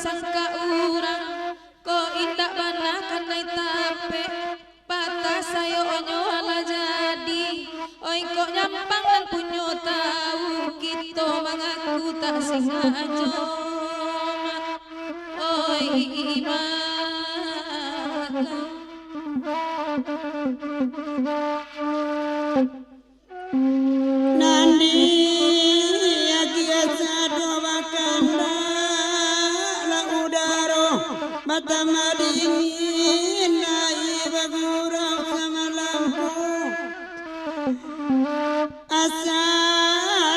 sangka urang ko indak banakan nai tape patah sayo onyo ala jadi oi kok nyampang dan punyo tahu kita mengaku tak sengaja oi Nandi agiasa doa kanda la udaro mata madingin nai bagurau sama lampu asa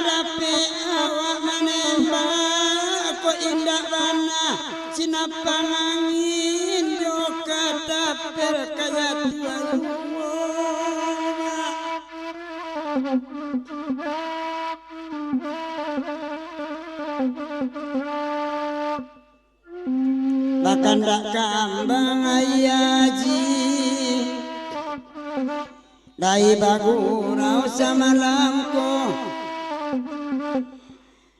dape awak menembak ko indah bana sinapang angin do kata perkaya tuan bahkan dak kambang ayaji dai bagurau sama lampu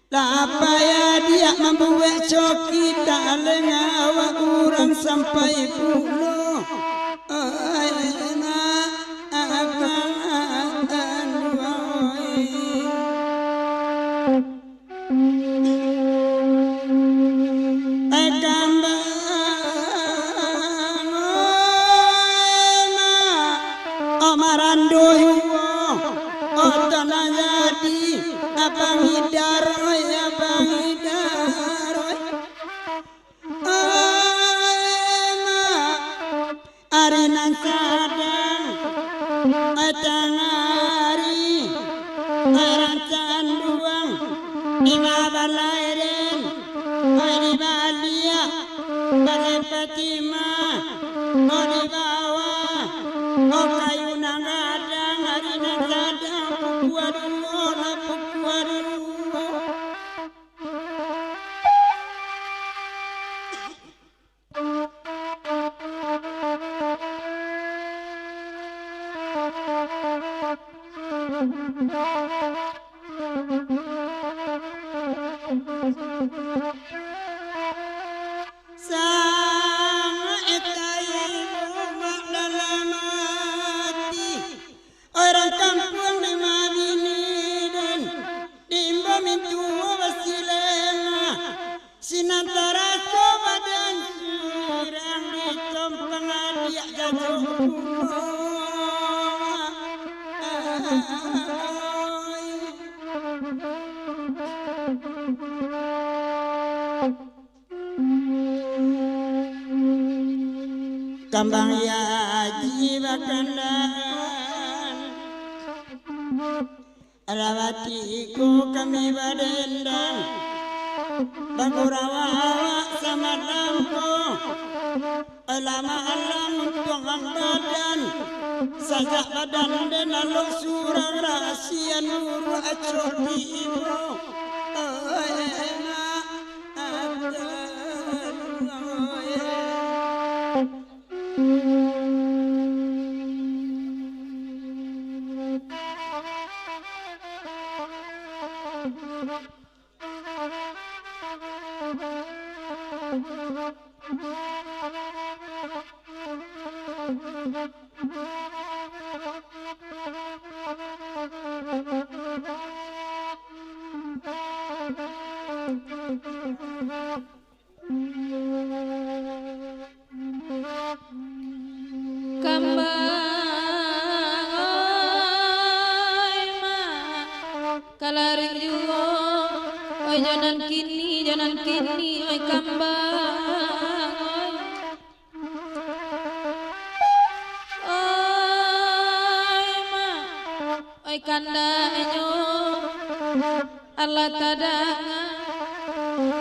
apa ya dia membuat coki tak lengawa urang sampai puluh Abang hidar arinan sadang atangari arancan duang ima balairen di balia balai Fatima di bawah kayu nangadang arinan sadang sama etai mak dalam hati orang kampung di Mabini dan dimba mintu wasilenga sinantara soba dan surang di tompang dia jatuh kambang ya jiwa kandan rawatiku kami badendang bagurawa sama lampu lama alam untuk badan sajak badan dan lalu surang rahasia nur acur di ibu janan kini oi kambang oi ma oi kanda enyo Allah tadanga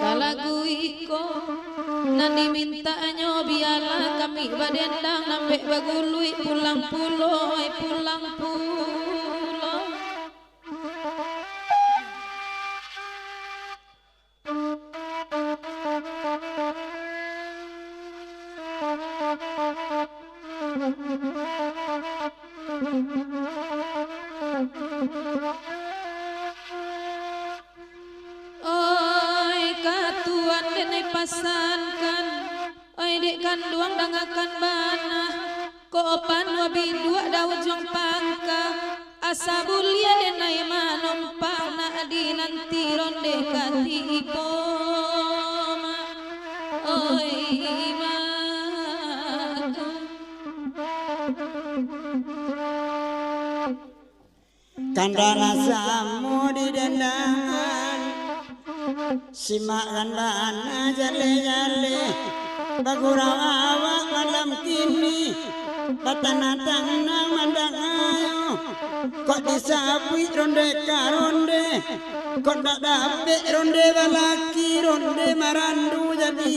kalagu iko nani minta enyo biala kami badendang nambe bagului pulang pulo oi pulang pulo pasankan oi dek kanduang dangakan bana kopan wabi dua daun jong pangka asa bulia denai manompang na di nanti ronde katipo oi ma kandana samu di dendangan simak kandana jale-jale bagurau awak malam kini batanatang na mandang ayo kok disabui ronde karonde kok dak dapet ronde balaki ronde marandu jadi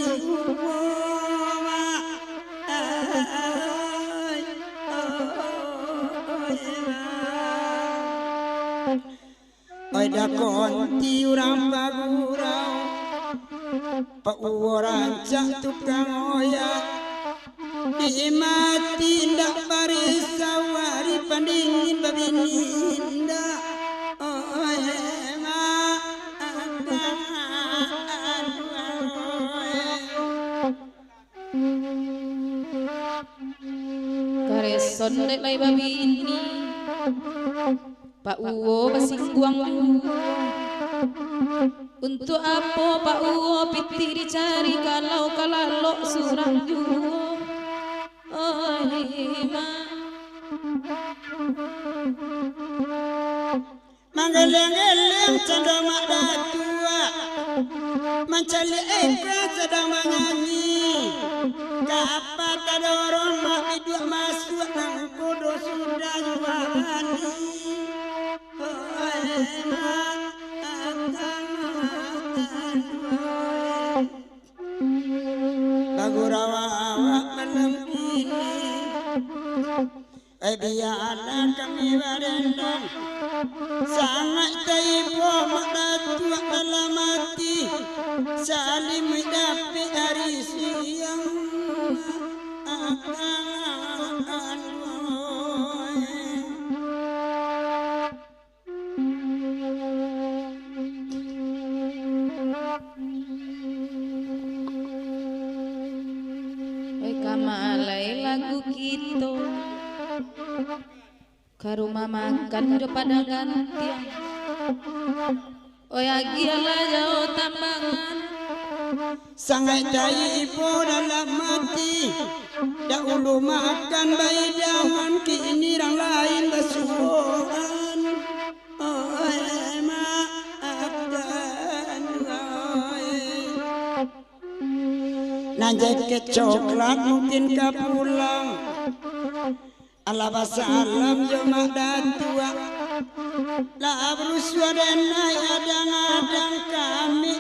oi da konti urang bagurau pa orang cak tukang oyak dimati ndak baris sawari pandingin babininda oi ma kareson dek lai babi ini Pak Uwo basingguang untuk apa Pak Uwo piti dicari kalau kalalok surang juwo oh ma manggeleng-geleng sedang ada tua mencari ikan sedang menyanyi kapan kadorong mak hidup masuk nang kudu sudah jualani bagurawa awak malam ini biarlah kami berendang sangat taibo makdatu dalam mati salim dapat dari siang kamalai lagu kita ke rumah makan depan gantian agialah jauh tambangan sangat taibo dalam mati dahulu makan bayi jangan kini orang lain bersuruhan nah jaket coklat mungkin kau pulang ala basalam joma datua la beruswa denai adang-adang kami